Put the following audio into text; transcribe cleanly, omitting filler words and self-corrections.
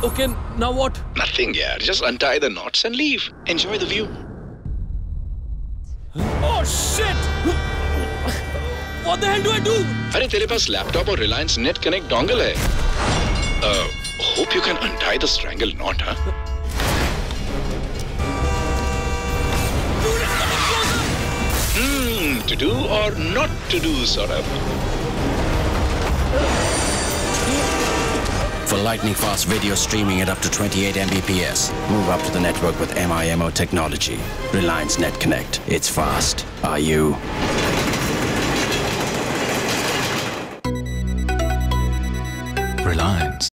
Okay, now what? Nothing, yaar. Just untie the knots and leave. Enjoy the view. Oh shit! What the hell do I do? अरे तेरे पास laptop और Reliance Netconnect dongle है. Hope you can untie the strangle knot, huh? Dude, it's coming closer! To do or not to do, sort of. For lightning-fast video streaming at up to 28 Mbps, move up to the network with MIMO technology. Reliance Netconnect. It's fast. Are you? Reliance.